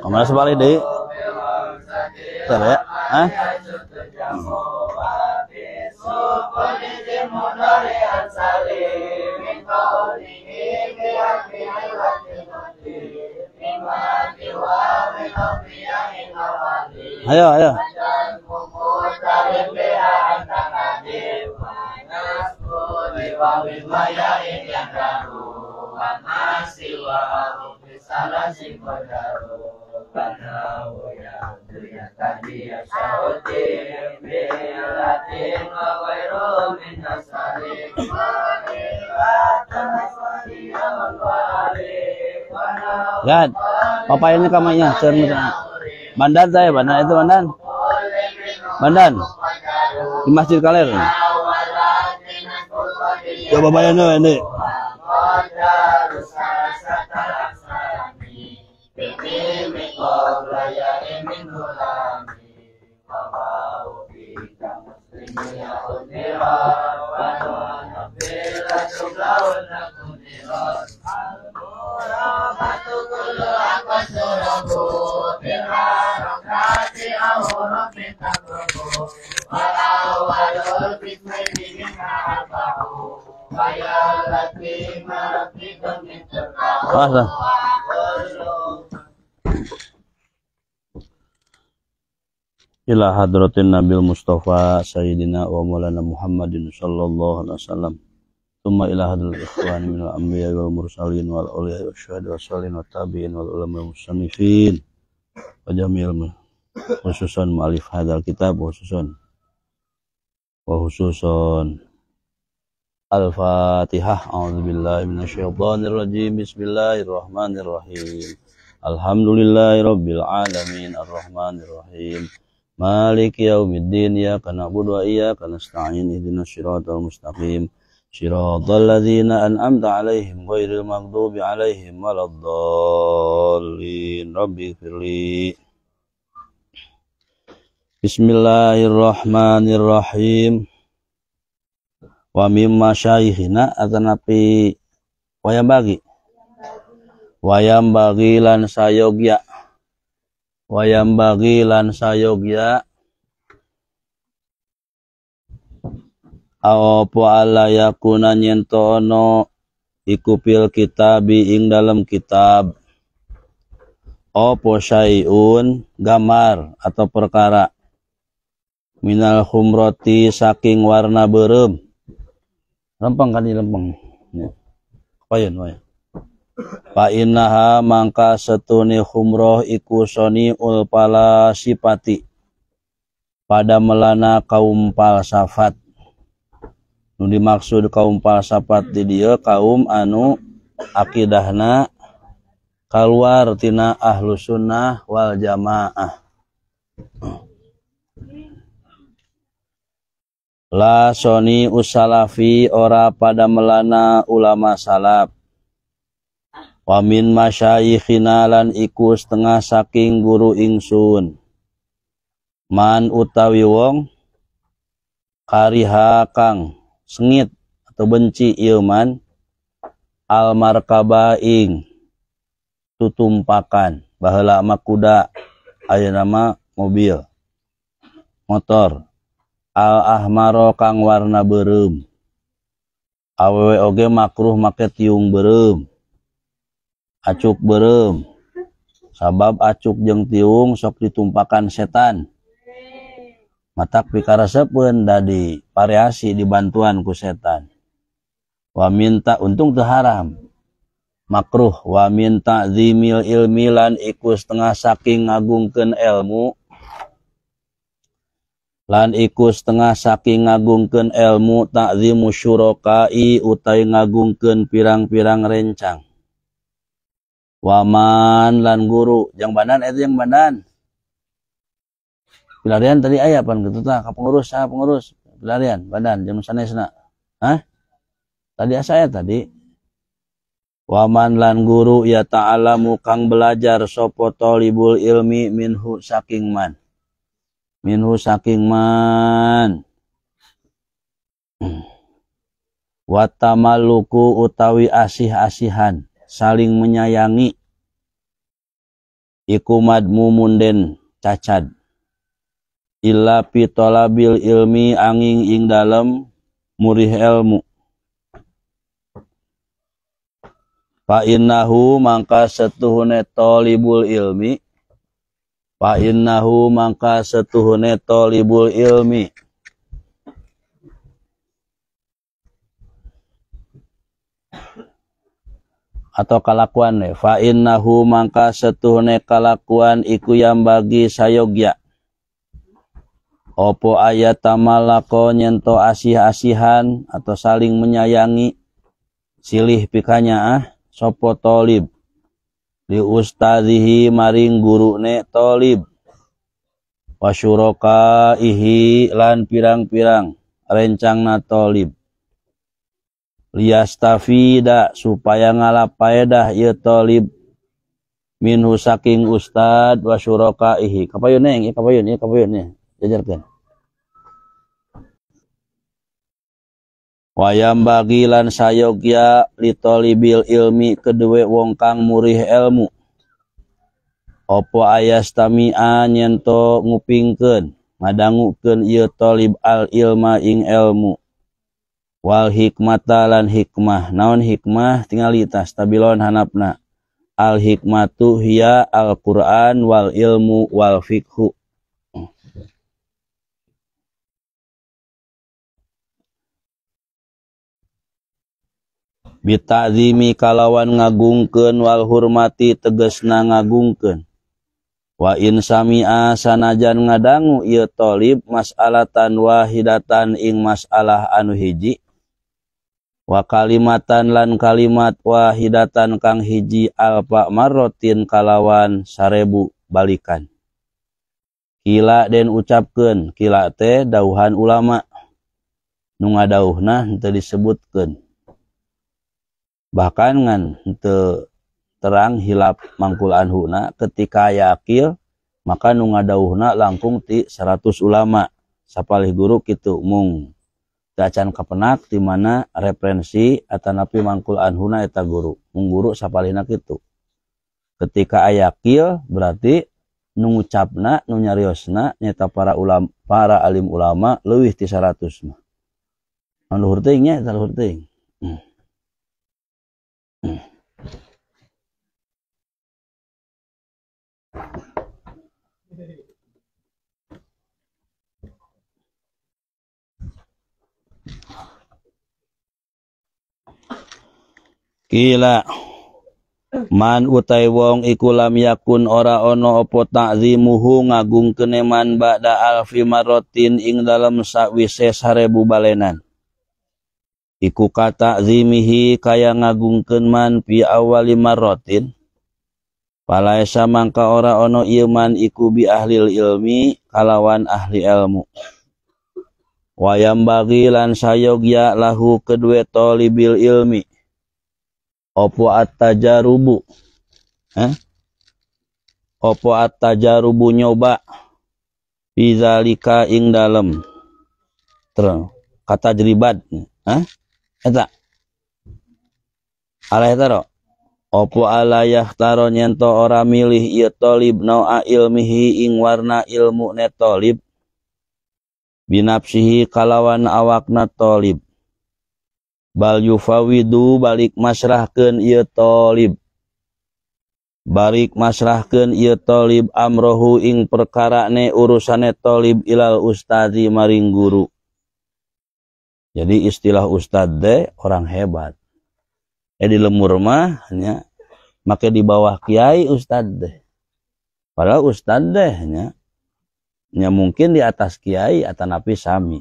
Mana sebalik deh? Bentar ya. Hah? Ayo, ayo. Gad, papayanya kamanya, Bandan saya, Bandan itu Bandan. Bandan. Di Masjid Kaler. Ya papayanya ini. Ila hadratin Nabil Mustafa Sayyidina wa Maulana Muhammadin sallallahu alaihi wasallam. Tsumma ila hadratil ikhwan minal anbiya wal mursalin wal awliya wasyuhada wassalihin wat tabi'in wal ulama musannifin wa jami'il khususan mu'alif hadzal kitab khususan Al-Fatihah. A'udzubillahi minasyaitonir rajim. Bismillahirrahmanirrahim. Alhamdulillahirabbil alamin arrahmanir rahim. Maliki yaumiddin. Iyyaka na'budu wa iyyaka nasta'in. Ihdinas siratal mustaqim. Shiratal ladzina an'amta 'alaihim ghairil maghdubi 'alaihim waladdallin. Rabbighfirli. Bismillahirrahmanirrahim. Wa mimma syaikhina atanapi wayam bagi lan sayogya apa ala yakuna nyentono iku pil kitabi ing dalam kitab apa syai'un gamar atau perkara minal khumrati saking warna beureum. Lempeng kan ini lempeng. Payen wae. Fa innaha mangka setune khumroh iku soniul pala sipati. Pada melana kaum falsafat. Nu dimaksud kaum falsafat di dieu kaum anu akidahna kaluar tina ahlus sunnah wal jamaah. La soni usalafi ora pada melana ulama salaf. Wa min masyayikhina lan iku setengah saking guru ingsun. Man utawi wong kariha kang sengit atau benci ieu man al markaba ing tutumpakan baheula mah kuda ayeuna mah mobil motor. Al-ahmaro kang warna beureum. Awewe oge makruh make tiung beureum. Acuk beureum. Sabab acuk jeung tiung sok ditumpakan setan. Matak pikaresepeun da di variasi dibantuan ku setan. Wa minta untung teu haram. Makruh wa minta zimil ilmi lan iku setengah saking ngagungkeun ilmu. Lan iku setengah saking ngagungkeun ilmu ta'zimu syurakai utai ngagungkeun pirang-pirang rencang. Waman lan guru jang bandan itu yang bandan. Pilarian tadi aya pan kitu tah ka pengurus pilarian badan jeung sanesna. Hah? Tadi asa aya tadi. Waman lan guru ya ta'alamu kang belajar sapa talibul ilmi minhu saking man. Watamaluku utawi asih-asihan saling menyayangi iku madmumun den cacad illa fi talabil ilmi angin ing dalem murih ilmu fa innahu mangka setuhune talibul ilmi atau kalakuan fa innahu mangka setuhune kalakuan iku yang bagi sayogya opo ayat tamalako nyento asih-asihan atau saling menyayangi silih pikanya sopo tolib li ustadzihi maring gurune tolib wasyuroka ihi lan pirang-pirang rencangna tolib liyastafida supaya ngalapaedah ieu talib minhu saking ustad wa syurakaihi. Kapayun neng, kapayun ya. Jajarkeun. Wayam bagi lan sayogya li talibil ilmi kedue wong kang murih ilmu. Opo ayastami'a nyento ngupingkeun, ngadangukeun ieu talib al ilma ing ilmu. Wal hikmata lan hikmah. Naon hikmah tingali tas tabilon hanapna. Al hikmatu hiya al Qur'an wal ilmu wal fikhu. Bita'zimi kalawan ngagungkeun wal hurmati tegesna ngagungkeun. Wa in sami'a sanajan ngadangu ieu talib mas'alatan wahidatan ing masalah anu hiji. Wa kalimatan lan kalimat wahidatan kang hiji alfa marrotin kalawan 1000 balikan. Kila den ucapkeun, kila teh dauhan ulama. Nu ngadauhna henteu disebutkeun. Bahkan ngan henteu terang hilap mangkul anhuna ketika yakil maka nu ngadauhna langkung ti 100 ulama. Sapalih guru kitu mung acan kapenak di mana referensi atanapi mangkul anhuna eta guru mung guru sapalihna kitu ketika ayakil berarti nu ngucapna nu nyariosna nyata para alim ulama leuwih ti 100 mah anu luhur teuing nya eta luhur teuing Kila man utai wong iku lam yakun ora ono opo ta'zimuhu ngagungkeun man ba'da alfi marotin ing dalam sawise 1000 balenan. Iku kata ta'zimihi kaya ngagungkeun man pi awali marotin. Palaesa mangka ora ono ieu man iku bi ahlil ilmi kalawan ahli ilmu. Wayam bagi lan sayogya lahu kedue talibil ilmi. Opo at-tajarubu Opo at-tajarubu nyoba bizalika ing dalem kata jeribat eta alah eta ro opo alayah taro nyento ora milih ieu talib nau'a ilmihi ing warna ilmu ne talib binapsihi kalawan awakna talib bal yufawidu balik masrahkeun ieu talib amrohu ing perkarane urusane talib ilal ustadi maring guru. Jadi istilah ustad teh orang hebat di lemur mah nya make di bawah kiai ustad teh padahal ustad teh nya mungkin di atas kiai atanapi sami.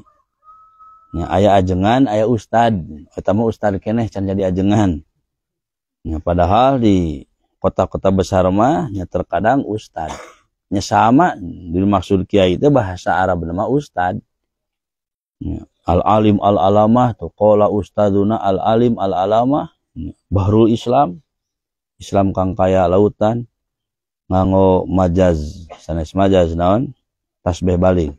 Ya, aya ajengan, aya ustad. Eta mah ustad keneh can jadi ajengan. Ya, padahal di kota-kota besar mah nya terkadang ustad. nya sama dimaksud kiai itu bahasa Arab nama ustad. Al alim al alamah tuh qala ustaduna al alim al alamah bahrul Islam Islam kang kaya lautan nganggo majaz sanes majaz naon tasbih balik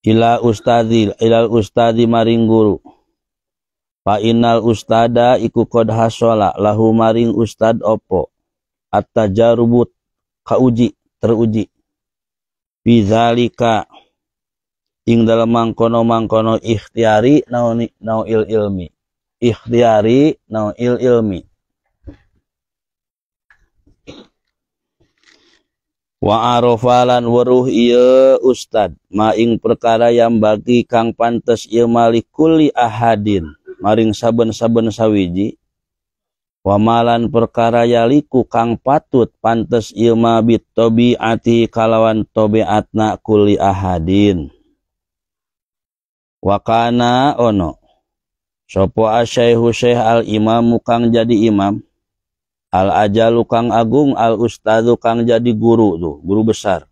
ilal ustadi maring guru fa innal ustada iku qad hasala lahu maring ustad opo at-tajarubut kauji teruji bizalika ing dalam mangkono ikhtiari nau'il ilmi ikhtiari nau'il ilmi wa arofalan weruh ieu ustad maing perkara yang bagi kang pantes ieu malikuli ahadin maring saben-saben sawiji wa malan perkara yaliku kang patut pantes ieu ma bit tabiati kalawan tabiatna kuli ahadin wa kana ono sopo asyaihu syekh al imamu kang jadi imam al ajalu kang agung al ustadu kang jadi guru tuh guru besar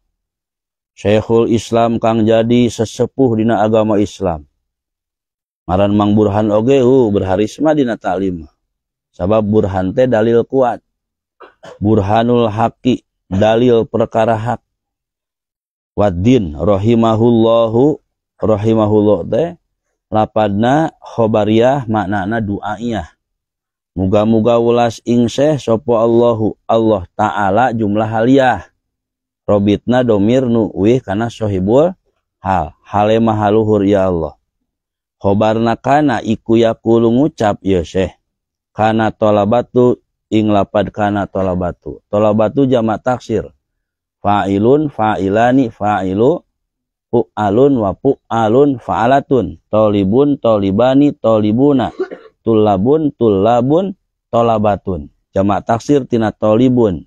syekhul Islam kang jadi sesepuh dina agama Islam ngaran Mang Burhan oge berharisma dina ta'lim sabab burhan teh dalil kuat burhanul haqi dalil perkara hak waddin rahimahullah teh lapadna khobariyah maknana du'aiyah muga-muga ulas ing syekh sapa Allahu Allah taala jumlah haliyah robitna domir nu wih kana sohibul hal hale mahaluhur ya Allah khobarna kana iku yaqulu ngucap ya syekh kana tolabatu ing lapad kana tolabatu jamak taksir fa'ilun fa'ilani fa'ilu fu'alun wa fu'alun fa'alatun tolibun tolibani tolibuna tulabun tolabatun jamak taksir tina tolibun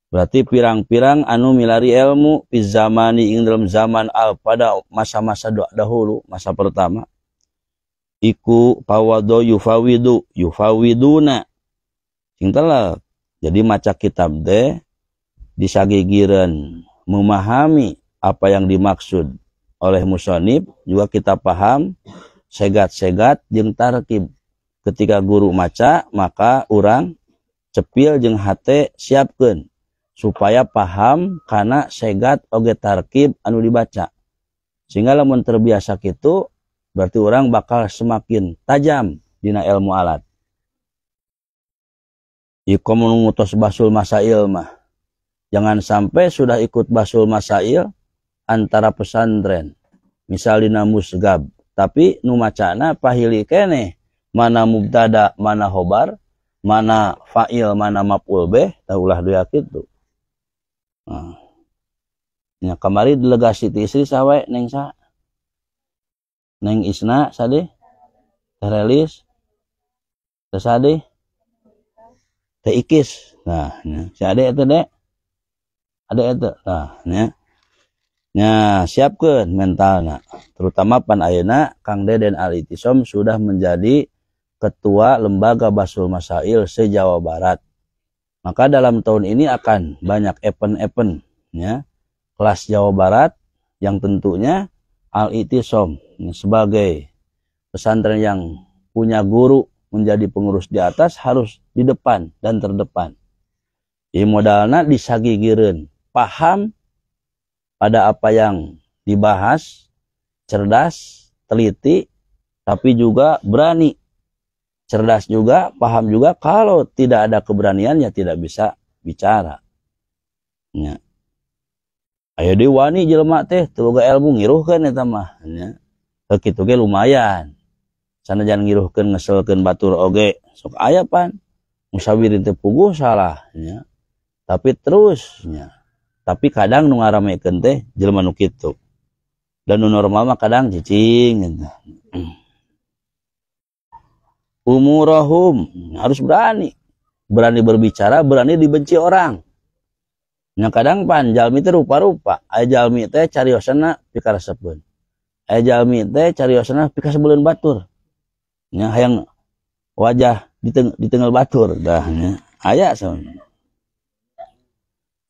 berarti pirang-pirang anu milari ilmu fi zamani ing dalam zaman al pada masa-masa dahulu masa pertama iku pawado yufawiduna sing telek jadi maca kitab teh disagigireun memahami apa yang dimaksud oleh musonib juga kita paham segat-segat jeung tarkib ketika guru maca maka urang cepil jeung hate siapkeun supaya paham kana segat oge tarkib anu dibaca sehingga lamun terbiasa kitu berarti orang bakal semakin tajam dina ilmu alat iku mengutus basul masail mah jangan sampai sudah ikut basul masail antara pesantren misal dina musgab tapi nu macana pahili keneh mana mubtada, mana khobar, mana fa'il, mana maf'ul bih, taulah dua kitu. Nah. Nya kamari delegasi ti istri sawe neng sa. Neng Isna sade? Terelis? Tesade? Teh Ikis. Nah, si ade eta dek. Ade eta. Nah, nya. Nya siapkeun mentalna. Terutama pan ayeuna Kang Deden Al-Itisom sudah menjadi ketua lembaga Basul Masail se-Jawa Barat. Maka dalam tahun ini akan banyak event-event ya, kelas Jawa Barat yang tentunya Al-Itisom sebagai pesantren yang punya guru menjadi pengurus di atas harus di depan dan terdepan. Jadi modalna disagigireun, paham pada apa yang dibahas, cerdas, teliti, tapi juga berani. Cerdas juga, paham juga, kalau tidak ada keberanian ya tidak bisa bicara. Ya. Ayo diwani jelema teh tuluga ilmu ngiruhkeun eta mah nya. Kitu ge lumayan. Sanajan ngiruhkeun ngeselkeun batur oge sok aya pan. Musawirin teh puguh salah nya. Tapi terus nya. Tapi kadang nu ngaramekeun teh jelema nu kitu. Dan nu normal mah kadang cicing gitu. Umurahum harus berani berbicara, berani dibenci orang. Nya kadang pan jalmi teh rupa-rupa, aya jalmi teh cariosana pikaresepkeun. Aya jalmi teh cariosana pikasebeuleun batur. Nya hayang wajah di tengel batur dah nya. Aya soalnya.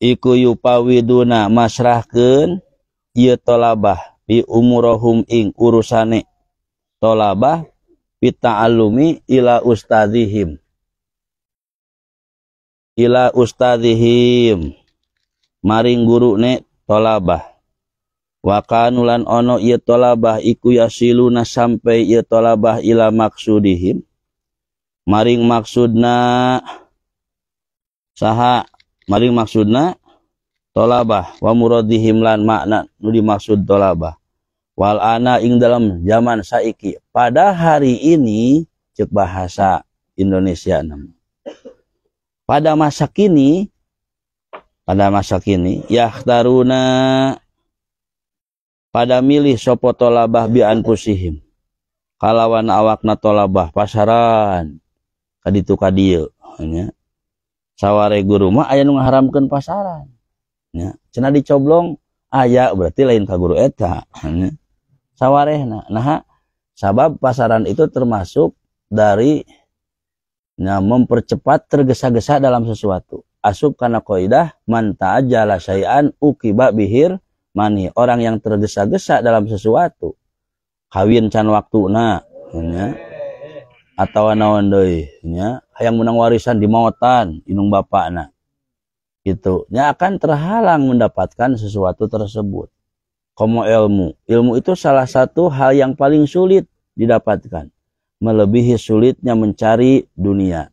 iku yupawiduna masrahkeun ieu tolabah bi umurahum ing urusane tolabah bita'allumi ila ustadzihim maring gurune tolabah wa kanulan ono ieu tolabah iku yasiluna sampai ieu tolabah ila maksudihim maring maksudna saha maring maksudna tolabah wa muradihim lan makna nu dimaksud tolabah wal ana ing dalam zaman saiki pada hari ini cek bahasa Indonesia nama pada masa kini yahtaruna pada milih sopo tolabah bi anfusihim kalawan awakna tolabah pasaran kaditu kadieu nya saware guru mah aya nu ngaharamkeun pasaran nya cenah dicoblong aya berarti lain ka guru eta nya sawarehna nah sabab pasaran itu termasuk dari mempercepat tergesa-gesa dalam sesuatu asup kana qaidah man ta'ajjala syai'an uqiba bihir mani orang yang tergesa-gesa dalam sesuatu kawin can waktuna nya atawa naon deui nya hayang menang warisan di maotan inung bapakna gitu nya akan terhalang mendapatkan sesuatu tersebut. Komo ilmu itu salah satu hal yang paling sulit didapatkan melebihi sulitnya mencari dunia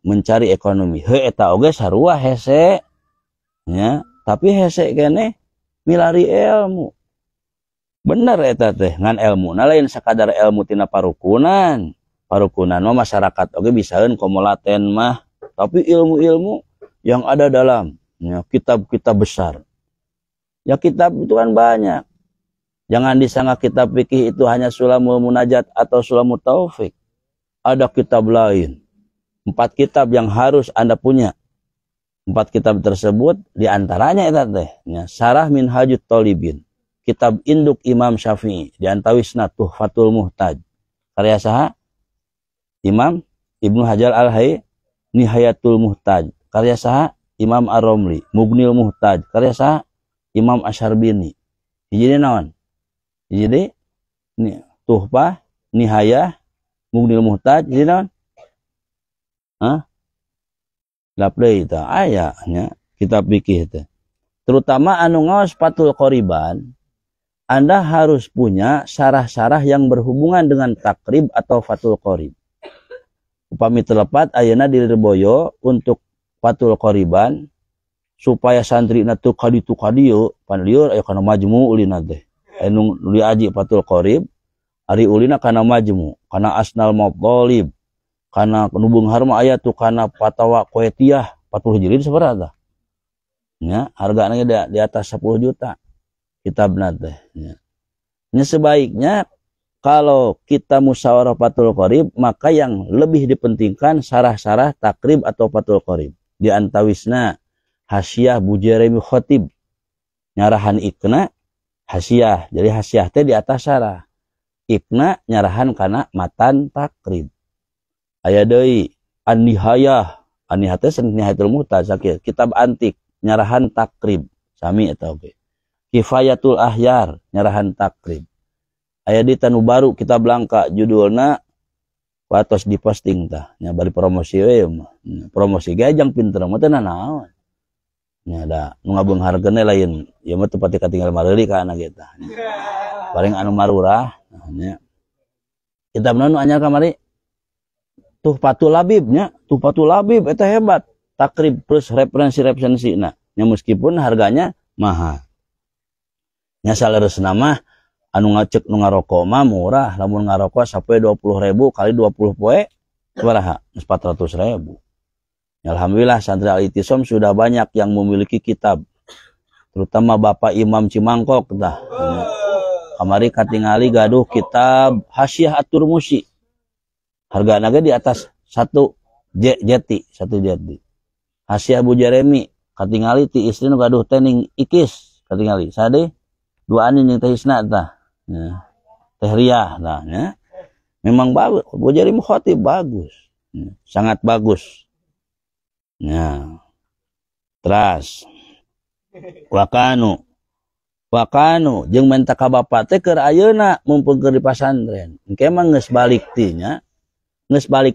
mencari ekonomi he eta oge sarua hese nya tapi hese kene milari ilmu bener eta teh ngan ilmu na lain sakadar ilmu tina parukunan mah masyarakat oge bisaeun komo laten mah tapi ilmu-ilmu yang ada dalam ya, kitab-kitab besar ya kitab itu kan banyak jangan disangka kitab fikih itu hanya sulamul munajat atau sulamul taufik ada kitab lain 4 kitab yang harus Anda punya 4 kitab tersebut diantaranya eta teh nya Syarah Minhajut Thalibin kitab induk Imam Syafi'i diantawisna Tuhfatul Muhtaj karya saha Imam Ibnu Hajar Al-Hayy Nihayatul Muhtaj karya saha Imam Ar-Romli Mughnil Muhtaj karya saha Imam Asyarbini jadi naon jadi Tuhfah Nihayah Mughnil Muhtaj jadi naon laplay itu ayahnya kitab fikih itu terutama anu ngaos Fathul Qoriban Anda harus punya syarah-syarah yang berhubungan dengan takrib atau Fathul Qorib upami terlepat ayeuna di Lirboyo untuk Fathul Qoriban supaya santri na teu kaditu kadieu pan lieur aya kana majmu ulina teh anu diaji Fathul Qorib ari ulina kana majmu kana Asnal Muthalib kana nubung harma aya tu kana Fatawa Qoetiyah 40 jilid sabaraha nya hargana di atas 10 juta kitabna teh nya sebaiknya kalau kita musyawarah Fathul Qorib maka yang lebih dipentingkan syarah-syarah takrib atau Fathul Qorib di antawisna Hasyiah Bujairemi Khatib nyarahan ikna hasyiah jadi hasyiah teh di atas syarah ikna nyarahan kana matan takrib aya deui An-Nihayah teh Nihayatul Muhtaj kitab antik nyarahan takrib sami eta oge Kifayatul Ahyar nyarahan takrib aya di tanu baru kitab langka judulna watos diposting tah nya bari promosi we mah promosi ge jang pinter mah teh naon nya da nu ngabeungharkeun lain ieu mah teu pati katinggal mareuli ka anak eta paling anu marurah nya kitab nu anyar kamari Tuhfatul Labib nya Tuhfatul Labib eta hebat takrib plus referensi-referensina nya meskipun harganya mahal nya saleresna mah anu ngacek nu ngarokok mah murah lamun ngarokok sampai 20.000 kali 20 poe sabaraha 400.000 alhamdulillah santri Al-Ittisom sudah banyak yang memiliki kitab terutama Bapak Imam Cimangkok tah kamari katingali gaduh kitab Hasyiah At-Turmusi hargana ge di atas 1 jeti Hasyiah Bujairemi katingali ti istri nu gaduh tening ikis katingali sade 2 anin yang teh isna tah ya teh Riah nah ya memang bagus Bujairemi Khatib bagus ya, sangat bagus ya Teras wakanu jeung menta ka bapa teh keur ayeuna mumpung keur di pasantren engke mah geus balik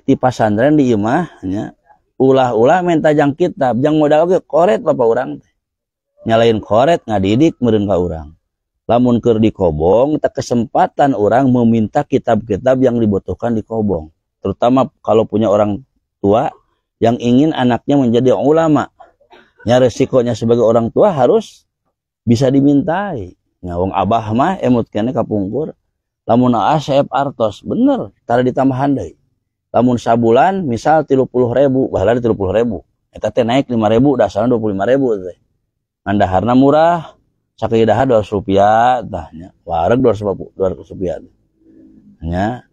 ti pasantren di imah nya ulah-ulah menta jang kitab jang modal ge koret bapa urang teh nyalain koret ngadidik meureun ka urang lamun keur di kobong teu kesempatan urang meminta kitab-kitab yang dibutuhkan di kobong terutama kalau punya orang tua yang ingin anaknya menjadi ulama nya resikonya sebagai orang tua harus bisa dimintai. Nah, wong abah mah emut kene kapungkur. Lamun asep artos bener, tara ditambahan deui. Lamun sabulan misal 30.000, baheula 30.000. Eta teh naik 5.000, dasarna 25.000 teh. Ngandaharna murah, sakidaha Rp200 tah nya. Wareg Rp200. Nya,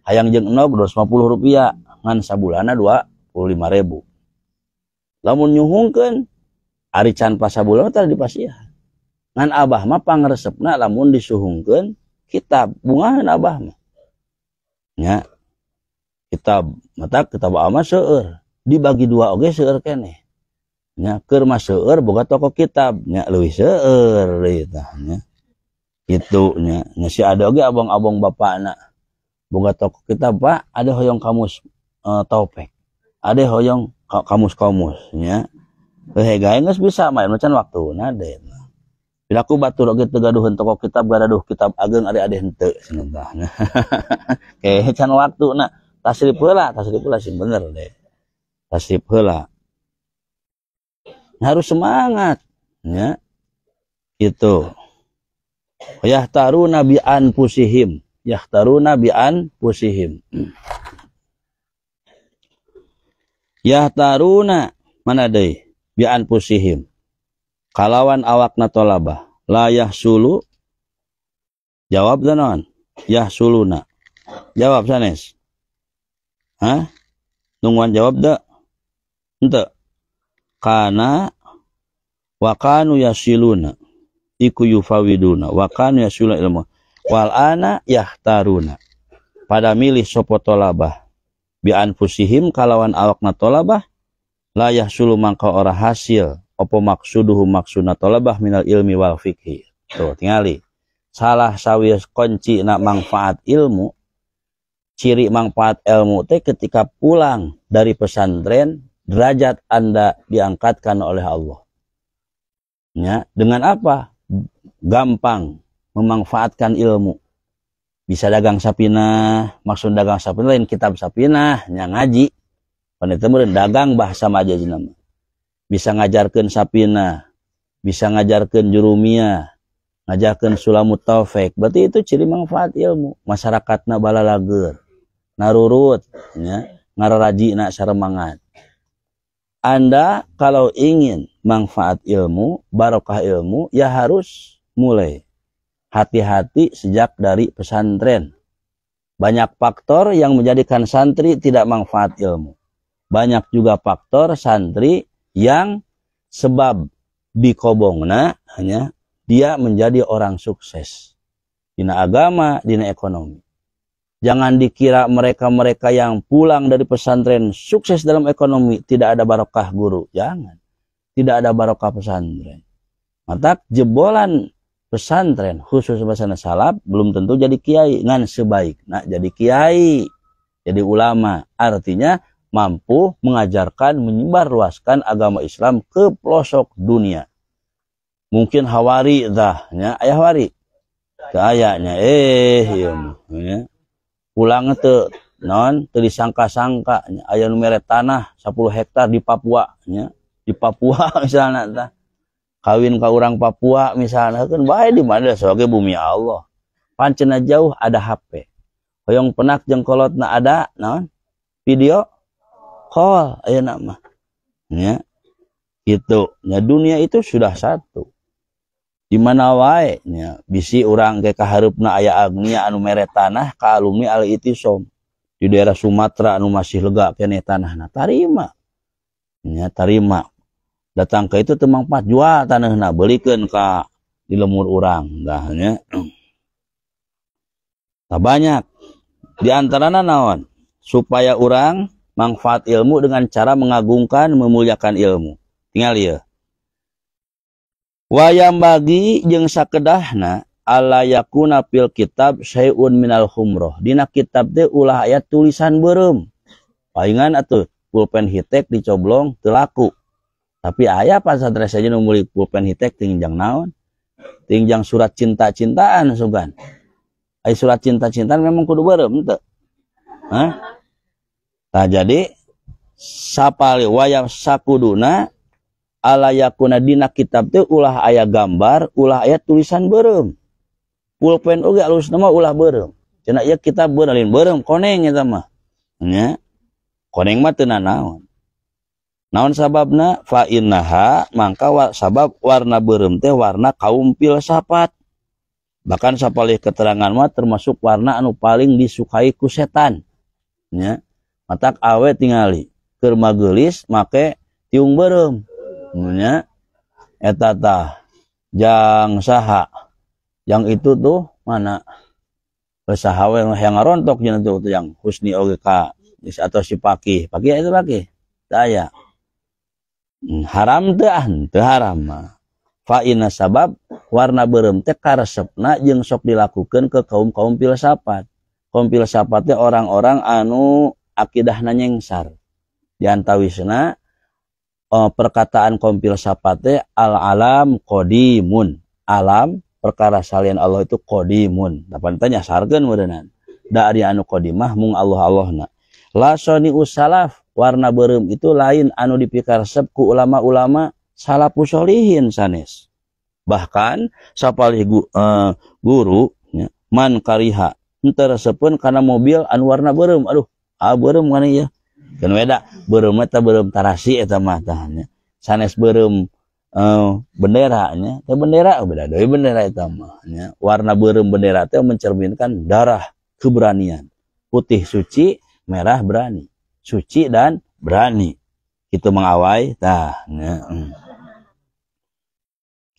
hayang jeung enog Rp250, ngan sabulana 25.000. Lamun nyuhungkeun ari can pasabulan tara dipasihan. Ngan abah mah pangresepna lamun disuhungkeun kitab bungahan abah mah nya kitab mata kitab ama seueur dibagi dua oge seueur keneh nya keur mah seueur boga toko kitab nya leuwih seueur deui tah nya kitu nya si ada oge abang-abang bapana boga toko kitab Pak ada hoyong kamus Taufik ada hoyong kamus nya heuh gawe geus bisa mah macan waktuna deh. Bila aku batur oge teu gaduheun toko kitab garaduh kitab ageng ari-ari henteu cenah. Ke can waktuna tasrif heula sih bener deh. Tasrif heula. Harus semangat nya. Gitu. Yahtaruna bi anfusihim. Yahtaruna mana deui? Bi anfusihim. Kalawan awakna tolabah la yahsulu jawab naon yahsuluna jawab sanes nungguan jawab da henteu kana wa kanu yasiluna iku yufawiduna wa kanu yasiluna ilmu wal ana yahtaruna pada milih sopo tolabah bi anfusihim kalawan awakna tolabah la yahsulu mangka ora hasil apa maksuduhu maksudna tolabah minal ilmi wal fikhi. Tuh tingali. Salah sawius kunci na manfaat ilmu, ciri manfaat ilmu teh ketika pulang dari pesantren derajat Anda diangkatkan oleh Allah. Ya, dengan apa? Gampang memanfaatkan ilmu. Bisa dagang sapinah, maksud dagang sapinah lain kitab sapinah, nya ngaji. Panitia meureun dagang bahasa majazna. Bisa ngajarkeun sapina, bisa ngajarkeun jurumiyah, ngajarkeun sulamut taufik. Berarti itu ciri manfaat ilmu. Masyarakatna balalager, narurut, ya, ngararajina saremangat. Anda kalau ingin manfaat ilmu, barokah ilmu, ya harus mulai. Hati-hati sejak dari pesantren. Banyak faktor yang menjadikan santri tidak manfaat ilmu. Banyak juga faktor santri yang sebab di kobongna hanya dia menjadi orang sukses dina agama, dina ekonomi. Jangan dikira mereka-mereka yang pulang dari pesantren sukses dalam ekonomi tidak ada barokah guru. Jangan. Tidak ada barokah pesantren. Maka jebolan pesantren khusus bahasa salaf belum tentu jadi kiai. Ngan sebaik nah jadi kiai, jadi ulama. Artinya mampu mengajarkan, menyebarluaskan agama Islam ke pelosok dunia. Mungkin hawari dah, ya, ayah wari. Kayaknya, ya. Pulang teu non, teu disangka-sangka, aya nu mere tanah 10 hektar di Papua, ya. Di Papua misalnya tah. Kawin ka urang Papua misalnya kan bae di mana soge bumi Allah. Pancena jauh ada HP. Hoyong penak jeung kolotna ada naon? Video call ayeuna mah nya gitu nya dunia itu sudah satu di mana wae nya bisi urang ge kahareupna aya agnia anu mere tanah ka alumni al itisom di daerah Sumatera anu masih lega keneh tanahna tarima nya tarima datang ke itu teu mangfaat jual tanahna beulikeun ka di lemur urang dah nya banyak di antarana naon supaya urang manfaat ilmu dengan cara mengagungkan, memuliakan ilmu. Tinggal ya. Wayam bagi jeung sakedahna ala yakuna fil kitab syai'un minal humroh. Dina kitab teh ulah aya tulisan beureum. Palingan atuh pulpen hitek dicoblong teu laku. Tapi aya pasantren saja nu meuli pulpen hitek tingjang naon? Tingjang surat cinta-cintaan sugan. Ai surat cinta-cintaan memang kudu beureum teu? Hah? Nah jadi sapali wayam sakuduna ala yakuna dina kitab teh ulah aya gambar, ulah aya tulisan beureum. Pulpen oge alusna mah ulah beureum. Cenah ieu kitab beunalin beureum koneng eta mah. Nya. Koneng mah teu nanaon. Naon sababna? Fa innaha mangka sabab warna beureum teh warna kaum filsafat. Bahkan sapalih keterangan mah termasuk warna anu paling disukai ku setan. Nya. Matak awe tingali keur magelis make tiung beureum. Nya eta tah jang saha yang itu tuh mana saha we yang ngarontok cenah tuh yang Husni oge ka atau si Paki itu Paki saya haram teu haram mah fa inna sabab warna beureum teh karesepna jeung sok dilakukeun ke kaum-kaum filsafat. Kaum filsafat teh orang-orang anu akidahna nyengsar. Di antawisna perkataan kaum filsafat teh al-alam qadimun. Alam perkara salian Allah itu qadimun. Dapan teh nyasarkeun meureunana. Da ari anu qadimah mung Allah-Allahna. La soni usalaf warna beureum itu lain anu dipikaresep ku ulama-ulama salafus sholihin sanes. Bahkan sapalih guru nya, man kariha henteu resepkeun kana mobil anu warna beureum. Aduh, beureum kana ieu. Kan beda beureum eta beureum tarasi eta mah tah nya. Sanes beureum bendera nya, teh bendera beda deui bendera eta mah nya. Warna beureum bendera teh mencerminkan darah keberanian. Putih suci, merah berani. Suci dan berani. Kitu mangawai tah nya.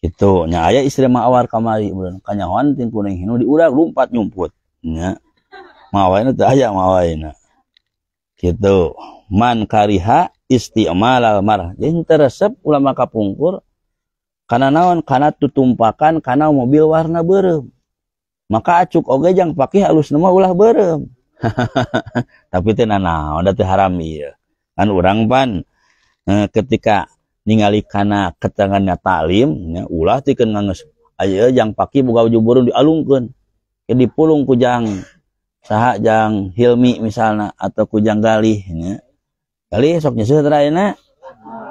Kitu nya aya istri mangawar kamari bulan kanyahoan ting kuning hinu diudag lumpat nyumput nya. Mangawaina teh aya mangawaina. Gitu man kariha isti'malal marah. Jadi teresep ulama kapungkur kana naon kana tutumpakan kana mobil warna beureum. Maka acuk oge jang pake halusna mah ulah beureum. Tapi teh nanaon da teh haram ieu. Kan urang pan ketika ningali kana keterangannya taklim nya ulah tikeun ngangeus aya jang pake boga baju beureum dialungkeun. Ke dipulung ku jang saha jang Hilmi misalna atau ku jang Galih nya. Galih sok nyeuseut teh ayeuna.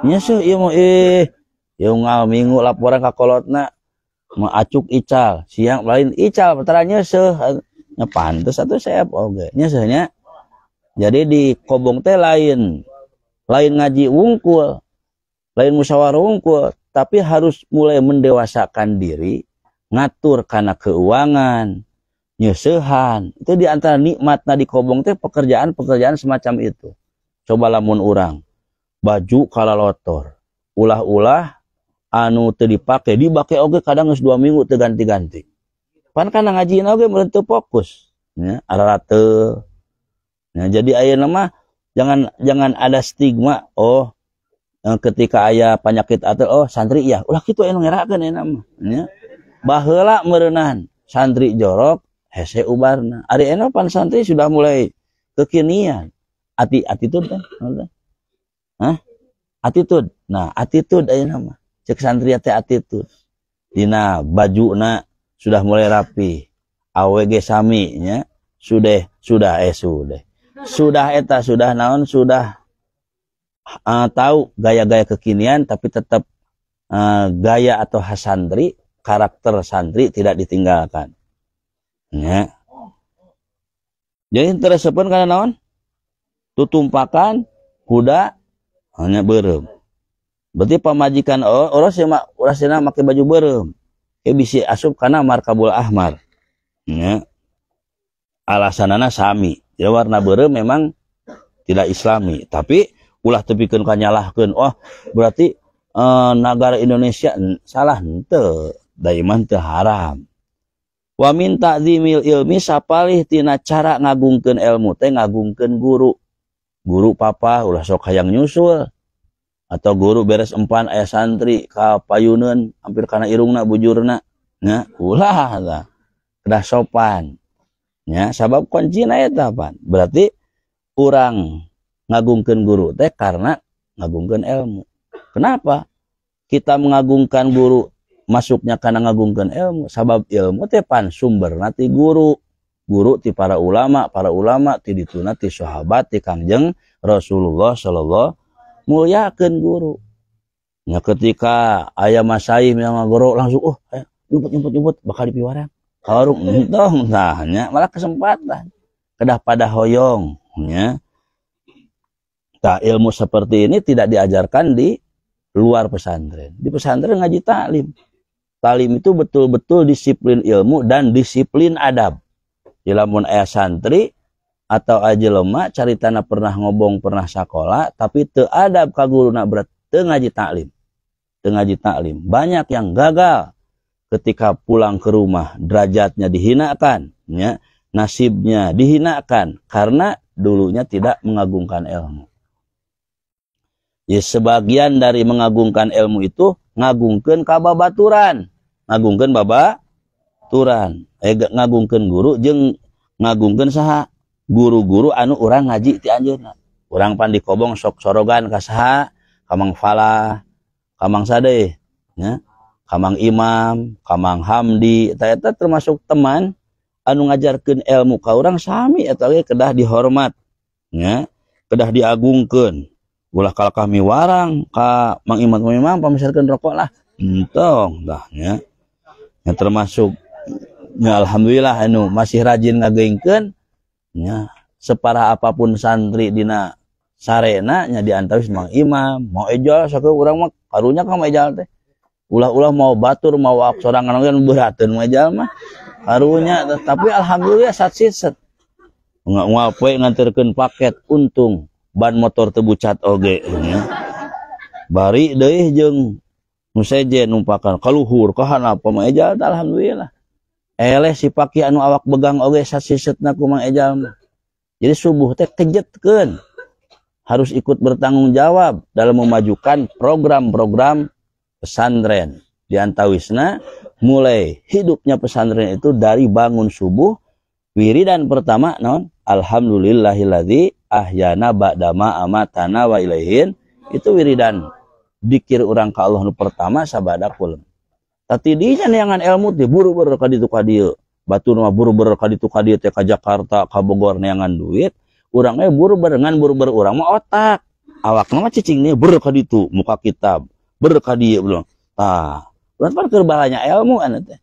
Nyeuseut ieu mah ieu minggu laporan ka kolotna mah acuk ical, siang lain ical betara nyeuseut. Nya pantes atuh seep oge nyeuseut nya. Jadi di kobong teh lain ngaji wungkul, lain musyawarah wungkul, tapi harus mulai mendewasakan diri, ngatur kana keuangan, nyeusehan. Itu di antara nikmatna di kobong teh pekerjaan semacam itu. Coba lamun urang baju kalalotor ulah-ulah anu teu dipake dibake oge kadang geus 2 minggu teu ganti-ganti. Pan kana ngajina oge meureun teu fokus nya ararate. Nah jadi ayeuna mah jangan ada stigma ketika aya penyakit atel santri ya ulah kitu anu ngerakeun ayeuna mah nya. Baheula meureunan santri jorok hese ubarna. Ari eno pan santri sudah mulai kekinian. Attitude kan? Hah? Attitude. Nah, attitude ayeuna mah. Cek santri teh attitude. Dina bajuna sudah mulai rapi. AWG sami nya. Sudah eta sudah naon sudah tahu gaya-gaya kekinian tapi tetap gaya atau khas santri, karakter santri tidak ditinggalkan. Nya. Jadi teresepeun kana naon? Tutumpakan kuda hanya beureum. Berarti pamajikan orasna make baju beureum. Bisi asup kana markabul ahmar. Nya. Alasanana sami. Ya warna beureum memang tidak islami, tapi ulah tepikeun kanyalahkeun. Berarti negara Indonesia salah henteu, daiman teu haram. Wa min ta'zimil ilmi sapalih tina cara ngagungkeun ilmu teh ngagungkeun guru. Guru papa ulah sok hayang nyusul atau guru beres empan aya santri ka payuneun hampir kana irungna bujurna nya ulah tah kedah sopan nya sabab kuncina eta pan berarti urang ngagungkeun guru teh karena ngagungkeun ilmu. Kenapa kita mengagungkan guru masuknya karena ngagungkeun ilmu? Sabab ilmu teh pan sumberna ti guru ti para ulama ti dituna ti sahabat ti Kangjeng Rasulullah sallallahu mulyakeun guru. Ya ketika aya masaih yang guru langsung nyumput bakal dipiwarang. Kawarung entong tahnya malah kesempatan. Kedah pada hoyong nya. Tah ilmu seperti ini tidak diajarkan di luar pesantren. Di pesantren ngaji taklim. Taklim itu betul-betul disiplin ilmu dan disiplin adab. Lamun aya santri atau aja lemah caritana pernah ngobong pernah sekolah tapi teu adab ka guruna berat teu ngaji taklim. Teu ngaji taklim. Banyak yang gagal ketika pulang ke rumah derajatnya dihinakan, ya, nasibnya dihinakan karena dulunya tidak mengagungkan ilmu. Ya, sebagian dari mengagungkan ilmu itu ngagungkeun ka babaturan, ngagungkeun babaturan, ngagungkeun guru jeung ngagungkeun saha guru-guru anu urang ngaji ti anjeunna. Urang pan dikobong sok sorogan ka saha? Ka Mang Falah, ka Mang Sadeh, nya. Ka Mang Imam, ka Mang Hamdi, eta termasuk teman anu ngajarkeun ilmu ka urang sami eta ge kedah dihormat, nya. Kedah diagungkeun. Ulah kalau kami warang ka Mang Imam pamisalkeun rokok lah entong dah nya. Yang termasuk ya alhamdulillah anu masih rajin ngageungkeun nya separah apapun santri dina sarena nya diantawis Mang Imam mau ejal sakeun urang mah karunya ka ejal teh ulah-ulah mau batur mau sorangan ngan beurateun ejal mah karunya tapi alhamdulillah satsiset ngap we nganterkeun paket untung ban motor teu bucat oge nya. Bari deui jeung nu seje numpakan kaluhur ka hanap Mang Ejal alhamdulillah. Eleh si paki anu awak begang oge sasisetna ku Mang Ejal mah. Jadi subuh teh kejetkeun. Harus ikut bertanggung jawab dalam memajukan program-program pesantren. Di antawisna mulai hidupnya pesantren itu dari bangun subuh wiridan pertama naon alhamdulillahilladzi ahyana ba'dama amatana wa ilaihin itu wiridan dikir urang ka Allah nu pertama sabada kulem. Tati dinya neangan ilmu teh buru-buru ka ditu ka dieu. Batur mah buru-buru ka ditu ka dieu teh ka Jakarta ka Bogor neangan duit. Urang mah buru-buru ngan buru-buru urang mah otak. Awakna mah cicing nih buru ka ditu muka kitab. Buru ka dieu belum. Tah, urang pan keur balanya ilmu anu teh.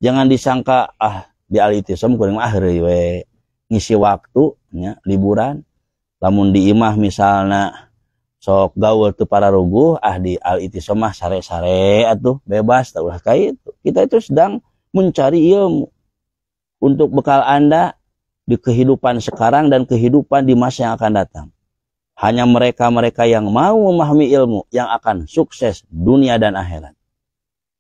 Jangan disangka di Al-Itisam kuring mah we ngisi waktu nya liburan. Lamun di imah misalnya sok gaul tu para ruguh di Al-Itisam mah sare-sare atuh bebas tah ulah kitu. Kita itu sedang mencari ilmu untuk bekal Anda di kehidupan sekarang dan kehidupan di masa yang akan datang. Hanya mereka-mereka yang mau memahami ilmu yang akan sukses dunia dan akhirat.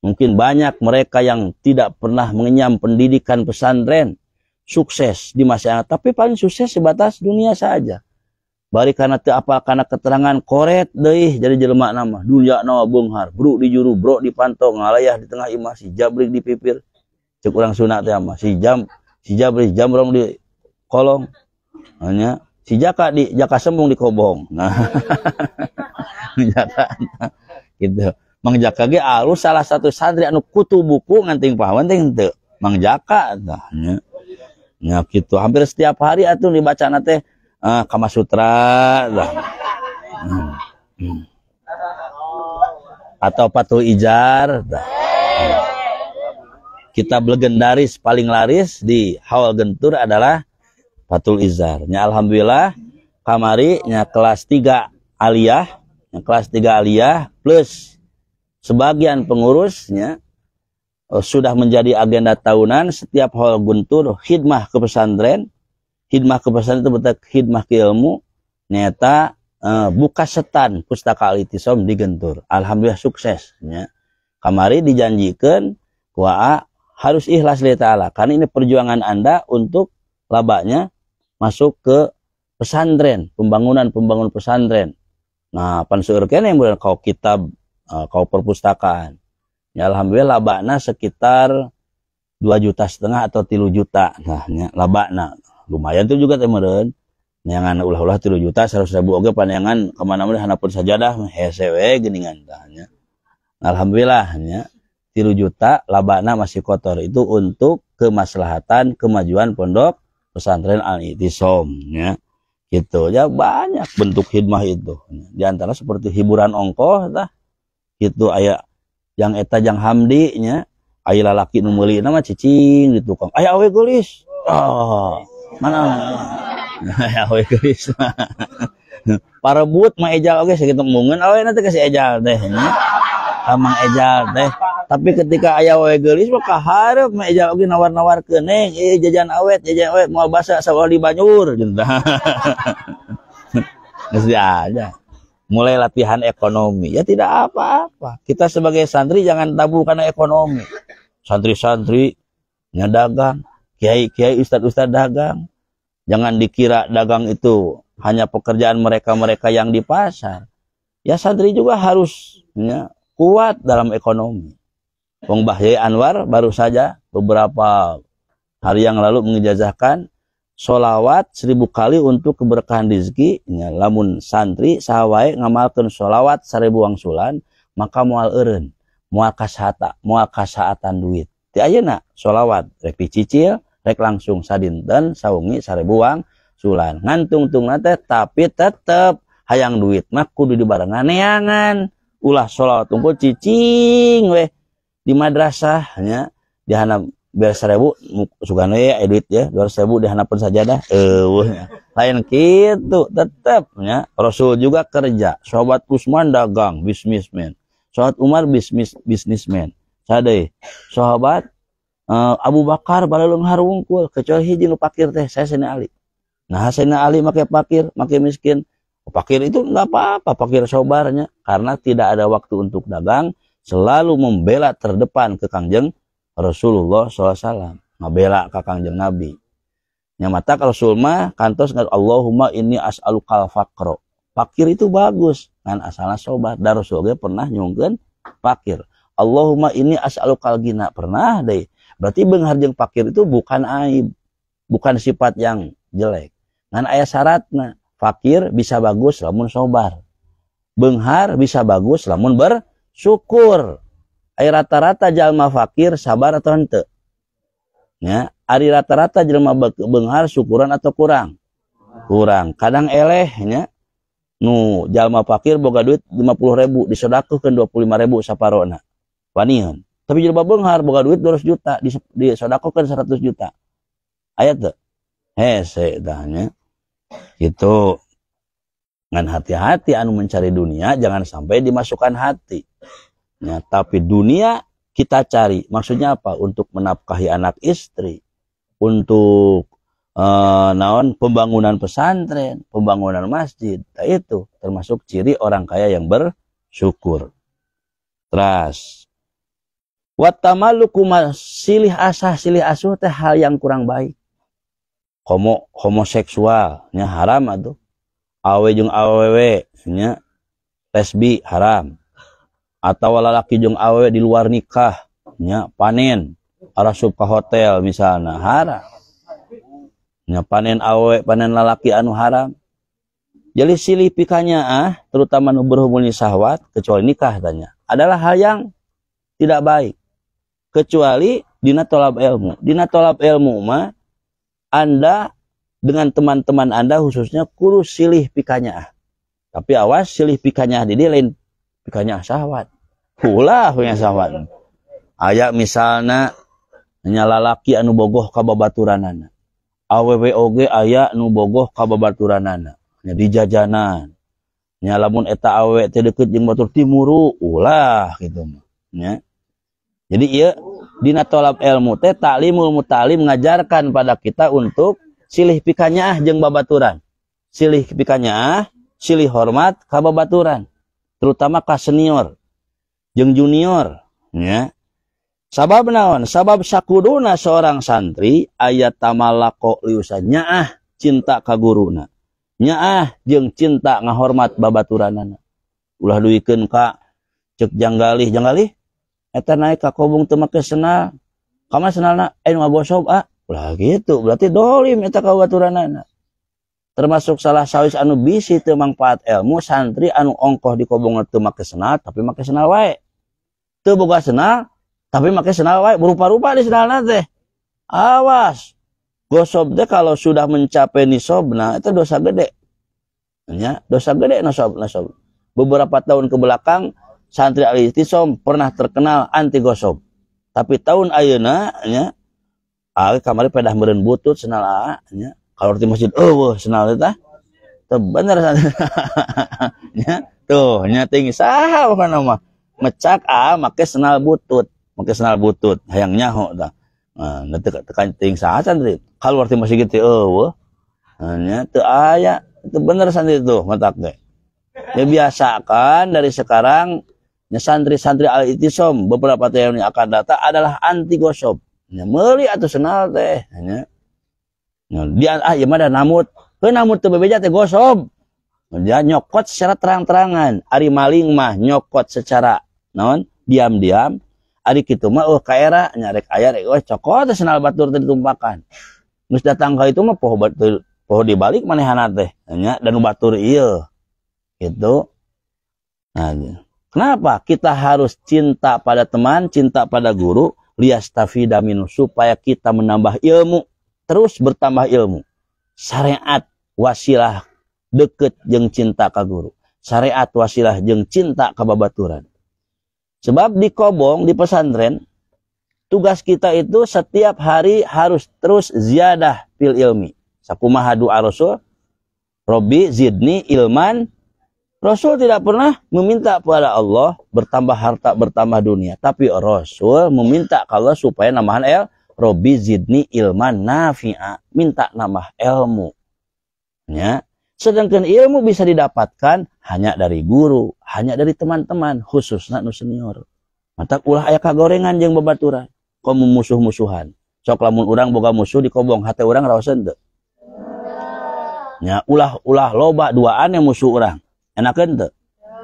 Mungkin banyak mereka yang tidak pernah mengenyam pendidikan pesantren sukses di masa yang tapi paling sukses sebatas dunia saja. Bari kana teu apal kana keterangan koret deui jadi jelema nama dunya nawa beunghar bro di juru bro di pantau ngalayah di tengah imah si jabrik di pipir ceuk urang Sunda teh mah si jabrik jamrong di kolong hanya si jaka sembung di kobong nah jaka gitu Mang Jaka ge alus salah satu santri anu kutu buku nganting pahawan teh henteu Mang Jaka tah nya kitu hampir setiap hari atuh dibacana teh Kama Sutra lah. Atau Fathul Ijar kitab legendaris paling laris di Haul Gentur adalah Fathul Ijar nya alhamdulillah kamari nya kelas 3 aliyah nya kelas 3 aliyah plus sebagian pengurusnya sudah menjadi agenda tahunan setiap Haul Gentur khidmah ke pesantren. Hidmah ke pesantren itu betul hidmah ke ilmu nyata buka setan pustaka Al-Itisam di Gentur. Alhamdulillah sukses ya. Kamari dijanjikan kuaa harus ikhlas lillahi ta'ala karena ini perjuangan Anda untuk labanya masuk ke pesantren, pembangunan pesantren. Nah pan seueur keneh mun kau kitab kau perpustakaan ya alhamdulillah labana sekitar 2,5 juta atau 3 juta nah nya labana lumayan tuh juga teh meureun nyangan ulah-ulah 3 juta 100.000 oge panyangan kemana-mana hanapun sajadah hese we geuningan tahnya alhamdulillah nya 3 juta labana masih kotor itu untuk kemaslahatan kemajuan pondok pesantren Al-I'tisom ya gitu ya banyak bentuk hikmah itu di antara seperti hiburan ongkoh tah gitu aya yang eta jang hamdi nya aya lalaki nu meulina mah cicing di tukang aya awe geulis mana aya awe geulis parebut mah ejal oge sakitu mungeun awe nanti kasih ejal teh nya amang ejal teh tapi ketika aya awe geulis mah kaharep mah ejal oge nawar-nawarkeun neng jajan awet moal basa sawa di Banyur cenah geus aja mulai latihan ekonomi ya tidak apa-apa kita sebagai santri jangan tabu karena ekonomi santri-santri nya dagang kiai-kiai ustad-ustad dagang jangan dikira dagang itu hanya pekerjaan mereka-mereka yang di pasar ya santri juga harus ya, kuat dalam ekonomi. Wong Bahyai Anwar baru saja beberapa hari yang lalu mengijazahkan sholawat 1000 kali untuk keberkahan rezeki ya, lamun santri sawae ngamalkeun sholawat 1000 wangsulan maka moal eureun moal kasaatan duit ti ayeuna sholawat rek dicicil rek langsung sadinten saungi 1000 wangsulan ngantung-tungna teh tapi tetep hayang duit mah kudu dibarengan neangan ulah sholawat tunggu cicing weh di madrasah nya dihanap biar 1000 sugana ya edit ya 200.000 dihanapun sajadah lain gitu tetapnya Rasul juga kerja sahabat Utsman dagang bisnismen sahabat Umar bisnismen sadeu sahabat Abu Bakar baleleung harungkul kecuali hiji nu pakir teh Sayyidina Ali nah Sayyidina Ali make pakir make miskin pakir itu enggak apa-apa pakir sobarnya karena tidak ada waktu untuk dagang selalu membela terdepan ke Kangjeng Rasulullah SAW ngabela ka Kangjeng Nabi nyamata Rasul mah kantos Allahumma inni as'alukal faqra fakir itu bagus kan asalna sobat dan Rasul ge pernah nyungkeun fakir Allahumma inni as'alukal gina pernah deh berarti beunghar jeung fakir itu bukan aib bukan sifat yang jelek ngan aya syaratna fakir bisa bagus lamun sobar beunghar bisa bagus lamun bersyukur ai rata-rata jalma fakir sabar atau henteu nya ari rata-rata jalma beunghar syukuran atau kurang kadang eleh nya nu jalma fakir boga duit 50.000 disodakohkeun 25.000 saparona wanian tapi jalma beunghar boga duit 200 juta disodakohkeun 100 juta aya teu hese tah nya gitu ngan hati-hati anu mencari dunia jangan sampai dimasukkan hati ya, tapi dunia kita cari maksudnya apa untuk menafkahi anak istri untuk naon pembangunan pesantren pembangunan masjid nah, itu termasuk ciri orang kaya yang bersyukur terus watamaluku silih asuh teh hal yang kurang baik homoseksualnya haram atuh awe jeung awewe nya lesbi haram atau lalaki jeung awewe di luar nikah nya panen arasup ka hotel misalna haram nya panen awewe panen lalaki anu haram jadi silih pikanya terutama nu berhubungan syahwat kecuali nikah tanya adalah hal yang tidak baik kecuali dina tolab ilmu mah Anda dengan teman-teman Anda khususnya kudu silih pikanya. Tapi awas silih pikanya di lain pikanya syahwat. Ulah punya syahwat. Aya misalna nya lalaki anu bogoh ka babaturanana. Awewe oge aya nu bogoh ka babaturanana. Nya di jajanan. Nya lamun eta awewe teh deukeut jeung batur timuru, ulah kitu mah. Nya. Jadi ieu dina tolab ilmu teh taklimul mutalim ngajarkan pada kita untuk silih pikanya jeung babaturan. Silih pikanya silih hormat ka babaturan, terutama ka senior jeung junior nya. Sabab naon? Sabab sakuduna seorang santri aya tamalako liusanya cinta ka guruna. Nyaah jeung cinta ngahormat babaturanana. ulah duikeun ka cek janggalih eta naik ka kobong teu make senal kamana senalna anu ngagosob ulah gitu berarti dolim eta ka baturanana. Termasuk salah sawis anu bisi teu mangpaat ilmu santri anu ongkoh di kobong teu make senal tapi make senal wae. Teu boga senal tapi make senal wae berupa-rupa di senalna teh. Awas. Gosob teh kalau sudah mencapai nisobna itu dosa gede. Ya, dosa gede nasob. Beberapa tahun ke belakang santri Al-Ihtisam pernah terkenal anti gosob. Tapi tahun ayeuna nya kamari pedah meureun butut senal nya. Kalau di masjid senal eta teu bener nya tuh nya tinggi saha kana mah mecak make senal butut hayang nyaho tah. Nah, tekan ting saha santri. Kalau arti masih gitu nya teu aya itu bener santri itu matak teh. Ya biasakan dari sekarang nya santri-santri Al-Ihtisam beberapa tahun yang akan datang adalah anti gosob. Nya meuli atuh senal teh nya. Dia ieu mah da namut. Namut teu bebeja teh gosob. Dia nyokot secara terang-terangan. Ari maling mah nyokot secara naon? Diam-diam. Ari kitu mah kaera nyarek aya rek cokot senal batur teh ditumpakan. Geus datang ka itu mah poho dibalik manehana teh nya dan batur ieu. Gitu. Nah, kenapa kita harus cinta pada teman, cinta pada guru, liyastafida minhu supaya kita menambah ilmu, terus bertambah ilmu. Syariat wasilah deket jeung cinta ka guru. Syariat wasilah jeung cinta ka babaturan. Sebab di kobong, di pesantren, tugas kita itu setiap hari harus terus ziyadah fil ilmi. Sakumaha doa Rasul, Robbi zidni ilman. Rasul tidak pernah meminta kepada Allah bertambah harta, bertambah dunia. Tapi Rasul meminta ke Allah supaya nambahan Robbi zidni ilman nafi'a. Minta nambah ilmu. Ya. Sedangkan ilmu bisa didapatkan hanya dari guru, hanya dari teman-teman, khususnya nu senior. Mata ulah aya kagorengan jeung babaturan, komo musuh-musuhan. Sok lamun urang boga musuh di kobong, hate urang raoseun teu? Nya ulah loba duaan yang musuh urang. Enakeun teu?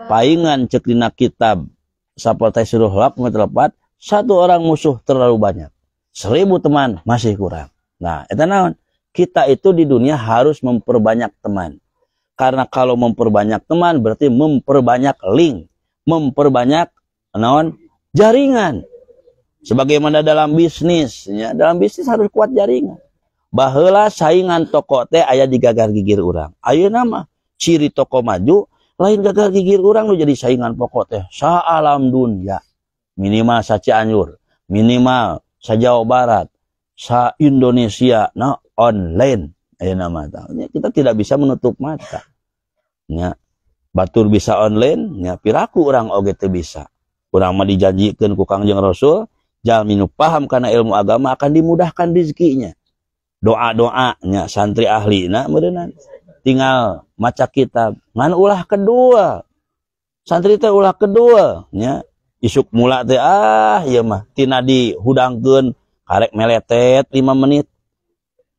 Paingan cek dina kitab Sapartai Sirul Haq ngetelepat, satu orang musuh terlalu banyak. 1000 teman masih kurang. Nah, eta naon? Kita itu di dunia harus memperbanyak teman. Karena kalau memperbanyak teman berarti memperbanyak link, memperbanyak naon jaringan. Sebagaimana dalam bisnis, ya, dalam bisnis harus kuat jaringan. Baheula saingan toko teh aya di gagar gigir urang. Ayeuna mah ciri toko maju lain gagar gigir urang nu jadi saingan pokok teh sa alam dunya. Minimal sa Cianjur, minimal sa Jawa Barat, sa Indonesia na online. Ayeuna mah kita tidak bisa menutup mata. Nya batur bisa online, nya piraku urang oge teu bisa. Urang mah dijanjikeun ku Kangjeng Rasul, jalmi nu paham kana ilmu agama akan dimudahkan rezekinya. Doa-doa nya santri ahlina meureunna tinggal maca kitab ngan ulah kedua. Santri teh ulah kedua nya isuk mula teh ieu mah tina dihudangkeun karek meletet 5 menit.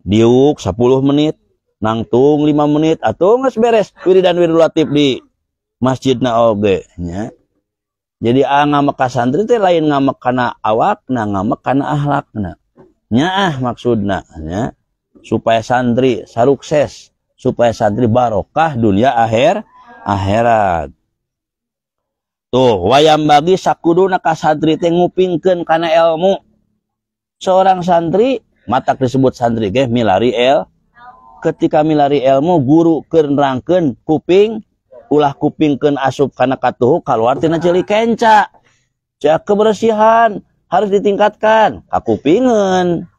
Diuk 10 menit, nangtung 5 menit, atuh geus beres wiridan wiridul latif di masjidna oge nya. Jadi ngamek ka santri teh lain ngamek kana awakna, ngamek kana akhlakna. Nya maksudna nya supaya santri sukses, supaya santri barokah dunia akhirat. Tuh wayam bagi sakuduna ka santri teh ngupingkeun kana ilmu. Seorang santri matak disebut santri ge milari ketika milari ilmu guru keur nerangkeun kuping ulah kupingkeun asup kana katuhu kaluar tina ceuli kenca. Cek kebersihan harus ditingkatkan kakupingeun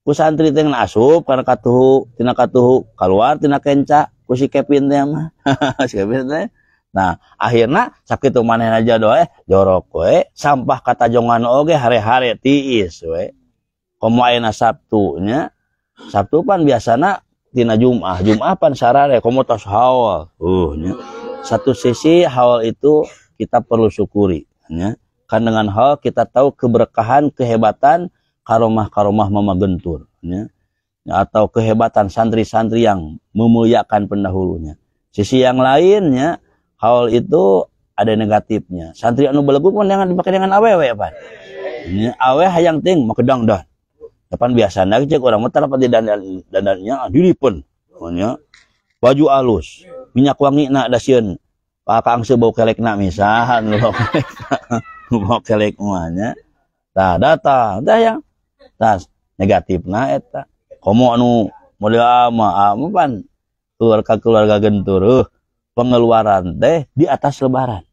ku santri teh asup kana katuhu tina katuhu kaluar tina kenca ku si Kevin teh mah si Kevin teh. Nah akhirna sakitu manehna doa jorok we sampah katajongan oge hare-hare tiis we. Komo ayeuna Sabtu nya. Sabtu pan biasana tina Jumat pan sarare komo tos haul. Nya. Satu sisi haul itu kita perlu syukuri nya. Kan dengan haul kita tahu keberkahan, kehebatan karomah-karomah Mama Gentur nya. Atau kehebatan santri-santri yang memuliakan pendahulunya. Sisi yang lainnya haul itu ada negatifnya. Santri anu belegu pun jangan dipakai dengan awewe apa. Nya awe hayang ting makedang dah. Depan biasana cek orang mah tara pati dandannya dilipeun. Nya baju alus, minyak wangi na da sieun. Kakang sebau kelekna misahan lu bau kelek mah nya. Tah datang, tah yang tas negatifna eta. Komo anu model ama pan keluarga gentur pengeluaran teh di atas lebaran.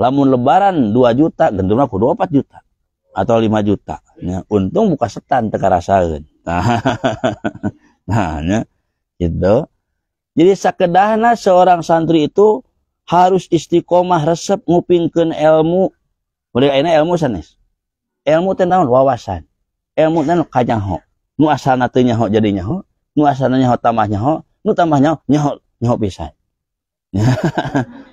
Lamun lebaran 2 juta, genturna kudu 4 juta atau 5 juta. Ya, untung buka setan teu karasaeun. Nah, nya gitu. Jadi sakedahna seorang santri itu harus istiqomah resep ngupingkeun ilmu. Mulai ayeuna ilmu sanes. Ilmu teh naon? Wawasan. Ilmu teh kanyaho. Nu asalna teu nyaho jadi nyaho, nu asalna nyaho tambah nyaho, nu tambah nyaho pisan.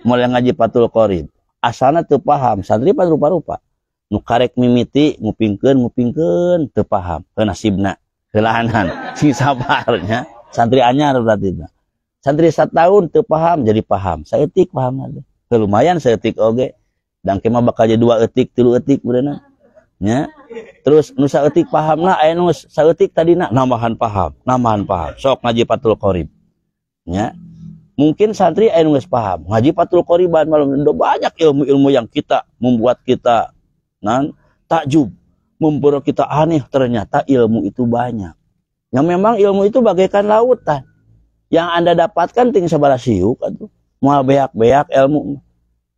Mulai ngaji Fathul Qorib asalna teu paham, santri pan rupa-rupa nu karek mimiti ngupingkeun teu paham, nasibna kelaanan sing sabarnya santri anyar berarti santri 1 tahun teu paham jadi paham, saeutik paham nanti lumayan saeutik oge dan kemah bakal jadi 2 eutik 3 eutik beureunan nya terus nu saeutik pahamna aya nu saeutik tadina nambahan paham sok ngaji Fathul Qorib nya. Mungkin santri aya nu geus paham. Ngaji Fathul Qoriban malam udah banyak ilmu-ilmu yang kita membuat kita takjub, membuat kita aneh, ternyata ilmu itu banyak. Yang memang ilmu itu bagaikan lautan. Yang Anda dapatkan tinggal sabaraha siuk atuh. Moal beak-beak ilmu.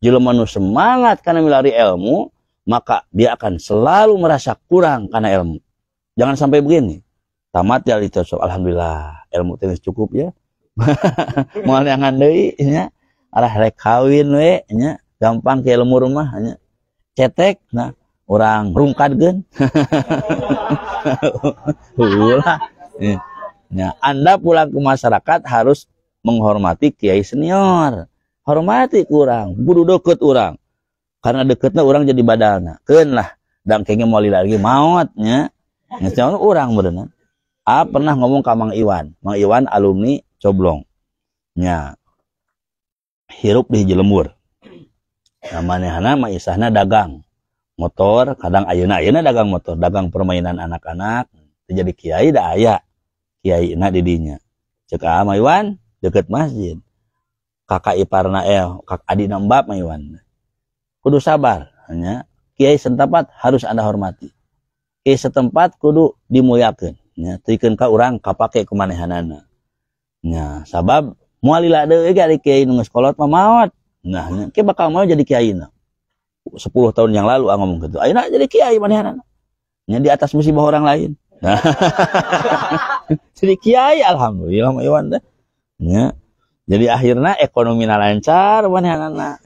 Jelema nu semangat karena milari ilmu, maka dia akan selalu merasa kurang karena ilmu. Jangan sampai begini. Tamat ya itu, alhamdulillah ilmu tenis cukup ya. Moal nyangan deui nya arah rek kawin we nya gampang ke ilmu rumah nya cetek nah urang rungkadkeun ulah nya Anda pulang ke masyarakat harus menghormati kiai senior, hormati kurang kudu deukeut urang karena deketna urang jadi badalna keun lah dan kengge moali lagi maot nya nya urang beuneuh. Pernah ngomong ka Mang Iwan alumni Coblong nya hirup di lembur namanehna mah isahna dagang motor kadang ayeuna dagang motor dagang permainan anak-anak jadi kiai da aya kiaina di dinya ceuk Mang Iwan deket masjid kakak iparna kak adina mbab Mang Iwan kudu sabar nya kiai setempat harus Anda hormati kiai setempat kudu dimuliakeun nya teuikeun ka urang kapake kumanehanana. Nah, sabab moal lila deui ge ari kiai nu geus kolot mah maot. Nah, ke bakal mau jadi kiaina. 10 tahun yang lalu ngomong gitu. Ayeuna jadi kiai manehanana. Nya di atas musibah orang lain. Nah. Jadi kiai alhamdulillah mah Iwan teh. Nya. Jadi akhirnya ekonomina lancar manehanana.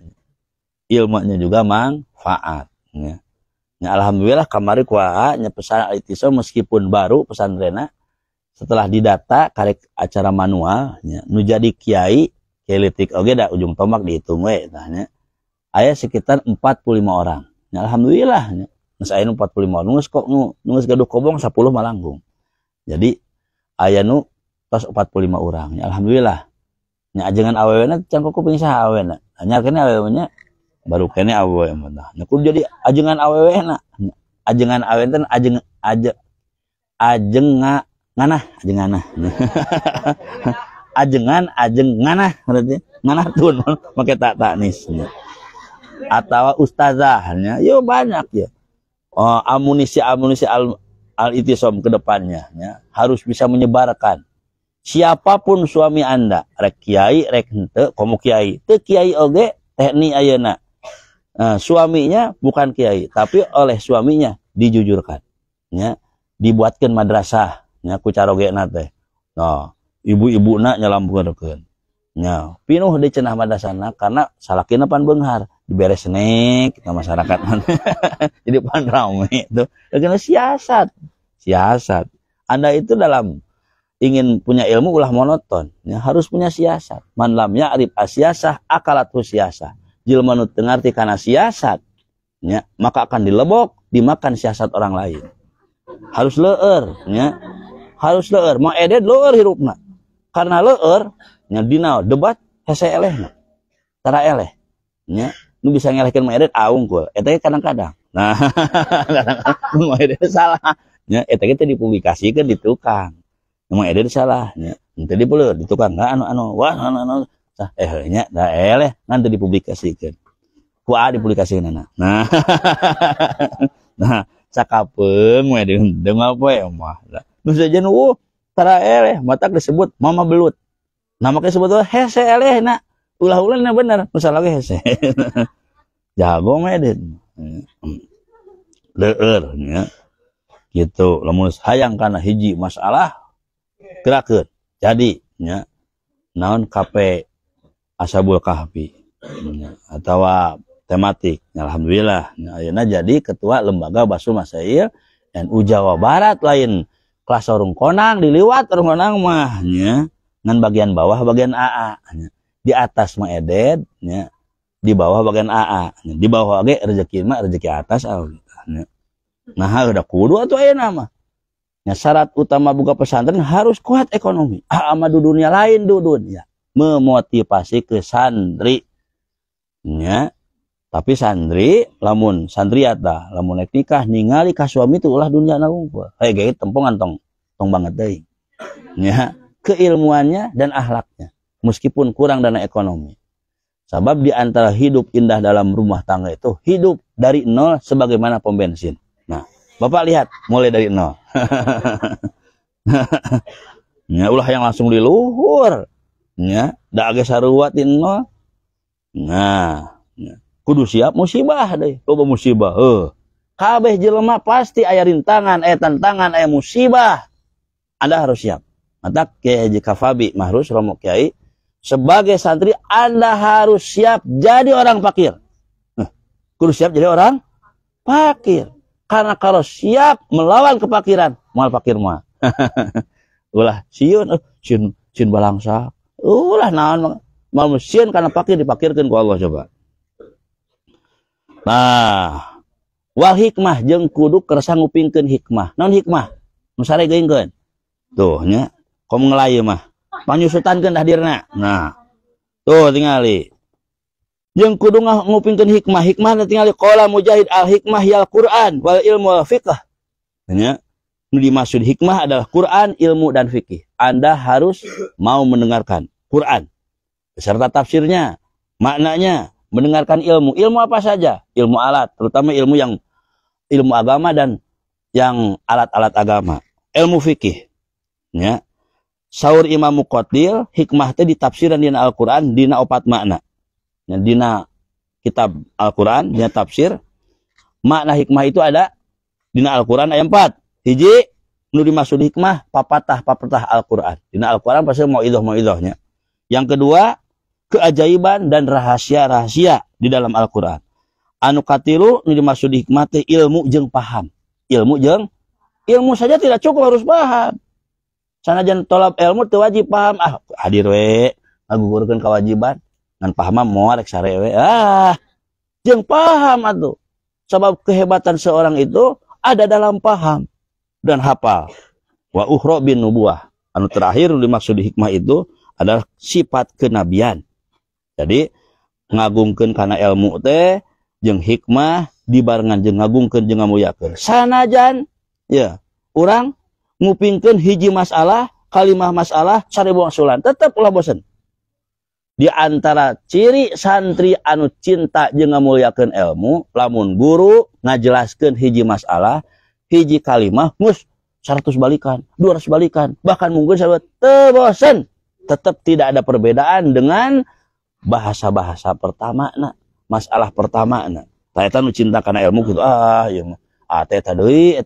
Ilmunya juga manfaat. Nya. Nya alhamdulillah kamari kuaha nya pesan Al-Ittisom meskipun baru pesantrenna setelah didata karek acara manual nya, nu jadi kiai letik oge da ujung tombak dihitung we tanya aya sekitar 45 orang nya, alhamdulillah nya geus aya 45 orang nu geus gaduh kobong 10 malanggung jadi aya nu tos 45 orang nya, alhamdulillah nya ajengan awewena can kuping saha awewena nya kene awewena baru kene awewe mah nya kudu jadi ajengan awewena ajengan awewen nganah ajeng nganah berarti nganah tun make tak taknis atau ustazahnya yo banyak ya amunisi Al-Ittisom ke depannya ya harus bisa menyebarkan siapapun suami Anda rek kiai rek henteu komo kiai teu kiai oge teknik ayeuna suaminya bukan kiai tapi oleh suaminya dijujurkan ya dibuatkan madrasah nya ku carogena teh. Nah, ibu-ibuna nyalampunkeun. Nya, pinuh di cenah madrasahna karena salakina pan beunghar, diberes nek ka masyarakat. Jadi pan rame itu. Karena siasat. Anda itu dalam ingin punya ilmu ulah monoton, ya, harus punya siasat. Man lam ya'rif asyasah akalatu siasah. Jelema nu teu ngarti kana siasat, ya, maka akan dilebok, dimakan siasat orang lain. Harus leueur, ya. Harus leueur, mau edet leueur hirupna. Karena leueur nya dina debat hese elehna. Tara eleh. Nya, nu bisa ngelehkeun maedet aungkul eta kadang-kadang. Nah, kadang-kadang maedet salah nya eta teh dipublikasikeun di tukang. Maedet salah nya. Teu dipeuleut di tukang anu wah anu nya da eleh ngan teu dipublikasikeun. Ku dipublikasikeun nah. Nah, sakapeung we deung poe mah. Nu sajen tara eleh matak disebut mama belut. Nama disebut hese eleh na. Ulah-ulahna bener, masalah ge hese. Jago medet. Leueur nya. Gitu, lamun hayang kana hiji masalah gerakeun. Jadi nya naon KP Ashabul Kahfi atawa tematik. Alhamdulillah ayeuna jadi ketua lembaga Basul Masail NU Jawa Barat lain kelas orang konang diliwat orang konang mah nya ngan bagian bawah bagian AA nya. Di atas mah edet nya di bawah bagian AA nya. Di bawah ge rezeki mah rezeki atas nya. Nah udah kudu atuh ayeuna mah nya syarat utama buka pesantren harus kuat ekonomi. Mah dudunya lain dudun ya memotivasi ke santri nya. Tapi santri lamun santriat dah lamun nek nikah ningali ka suami itu ulah dunya na unggul. Ge tempongan tong banget deui nya keilmuannya dan akhlaknya meskipun kurang dana ekonomi. Sebab di antara hidup indah dalam rumah tangga itu hidup dari nol sebagaimana pom bensin. Nah, Bapak lihat mulai dari nol. Nya ulah yang langsung di luhur. Nya da age sarua ti nol. Nah, kudu siap musibah deui. Loba musibah. Kabeh jelema pasti aya rintangan, aya tantangan, aya musibah. Anda harus siap. Mata Kiai Haji Kafabi Mahrus Romo Kiai, sebagai santri Anda harus siap jadi orang fakir. Kudu siap jadi orang fakir. Karena kalau siap melawan kefakiran, moal fakir mah. Ulah sieun sieun balangsa. Ulah naon mal sieun karena fakir dipakirkeun ku Allah coba. Nah, wal hikmah jeung kudu kersa ngupingkeun hikmah. Naon hikmah? Nu sare geuingkeun. Tuh nya kom ngelayu mah panyusutankeun hadirna. Nah tuh tingali jeung kudu ngupingkeun hikmah tingali qala Mujahid al hikmah yal Quran wal ilmu wal fiqh nya nu dimaksud hikmah adalah Quran, ilmu dan fikih. Anda harus mau mendengarkan Quran beserta tafsirnya, maknanya, mendengarkan ilmu apa saja, ilmu alat terutama ilmu agama dan yang alat-alat agama, ilmu fikih nya. Saur Imam Muqatil hikmah teh ditafsiran dina Al-Qur'an dina 4 makna. Nya dina kitab Al-Qur'an dina tafsir makna hikmah itu ada dina Al-Qur'an aya 4. Hiji nu dimaksud hikmah papatah Al-Qur'an. Dina Al-Qur'an pasti mauidhah-mauidhahnya. Yang kedua keajaiban dan rahasia-rahasia di dalam Al-Qur'an. Anu katilu nu dimaksud hikmah teh ilmu jeung paham. Ilmu saja tidak cukup, harus paham. Sanajan tolab ilmu teu wajib paham. Hadir we ngagugurkeun kewajiban ngan paham moal rek sare we. Jeung paham atuh. Sebab kehebatan seorang itu ada dalam paham dan hafal. Wa ukhra bin nubuwah. Anu terakhir dimaksud hikmah itu adalah sifat kenabian. Jadi ngagungkeun kana ilmu teh jeung hikmah dibarengan jeung ngagungkeun jeung ngamuliakeun. Sanajan ya urang ngupingkeun hiji masalah, kalimah masalah, sarebu masulan, tetep ulah bosen. Di antara ciri santri anu cinta jeung ngamuliakeun ilmu, lamun guru ngajelaskeun hiji masalah, hiji kalimah, mus 100 balikan, 200 balikan, bahkan mungkin sahabat teu bosen. Tetap tidak ada perbedaan dengan bahasa-bahasa pertama na, masalah pertama na. Eta nu cinta kana ilmu gitu, ieu mah eta deui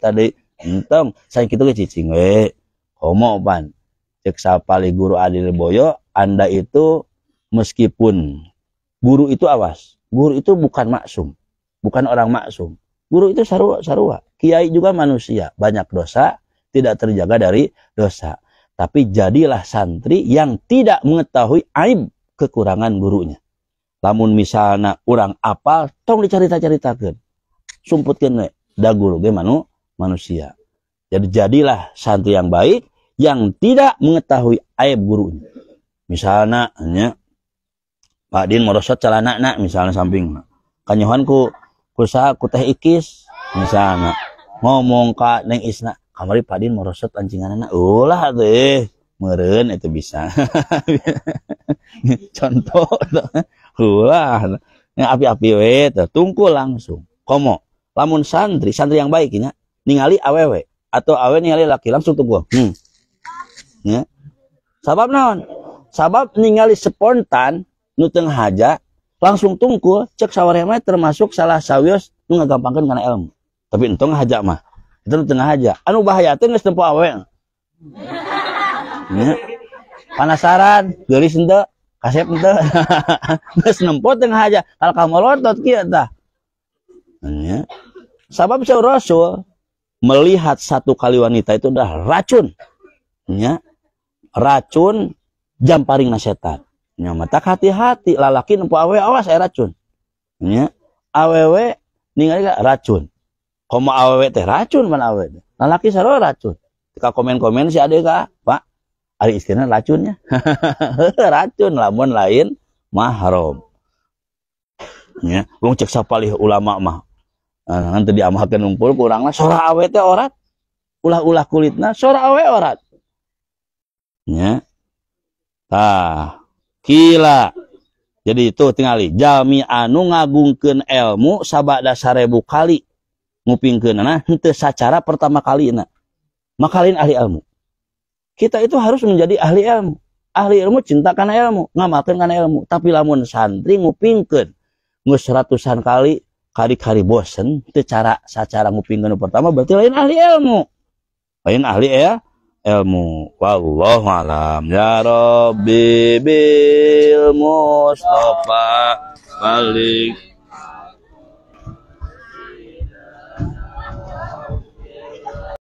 entong saya kitu ge cicing we homo pan cek sapali guru Adil Boyo. Anda itu meskipun guru itu awas, guru itu bukan maksum, bukan orang maksum. Guru itu sarua, kiai juga manusia, banyak dosa, tidak terjaga dari dosa. Tapi jadilah santri yang tidak mengetahui aib kekurangan gurunya. Lamun misalnya orang apal tong dicarita-caritakeun, sumputkeun we da guru ge manusia. Jadi jadilah santri yang baik yang tidak mengetahui aib gurunya. Misalnya nya Pak Din merosot calanana misalnya samping. kanyohan ku saha ku teh ikis misalnya ngomong ka neng isna kamari padin merosot ancinganana ulah teh meureun itu bisa contoh ulah yang api-api we tungkul langsung komo lamun santri yang baik nya ningali awewe atau awe ningali laki langsung tungkul ya sabab naon sabab ningali spontan nu teu haja langsung tungkul cek sawarema termasuk salah sawios nu ngagampangkeun kana ilmu tapi entong haja mah itu nu teu haja anu bahaya teh geus tempo awe ya penasaran geulis henteu kasep henteu geus nempo teu haja kal kamolotot kieu tah ya sabab Rasul melihat satu kali wanita itu udah racun ya racun jamparingna setan nya mata hati-hati lalaki nempo awe awas racun nya awewe ningali racun komo awewe teh racun mana awewe lalaki sarua racun ketika komen-komen si ade ka Pak ari istrina racunnya racun lamun lain mahram nya wong cek sapalih ulama mah nanti diamalkeun ngumpul kurangna sora awe teh orat ulah-ulah kulitna sora awe orat nya tah kila jadi itu tingali jalmi anu ngagungkeun ilmu sabada 1000 kali ngupingkeunana henteu sacara pertama kalina maka lain ahli ilmu kita itu harus menjadi ahli ilmu cinta kana ilmu ngamalkeun kana ilmu tapi lamun santri ngupingkeun geus ratusan kali kari-kari bosen teu sacara ngupingkeun pertama berarti lain ahli ilmu ilmu wallahu alam ya rabbi bil mustafa balik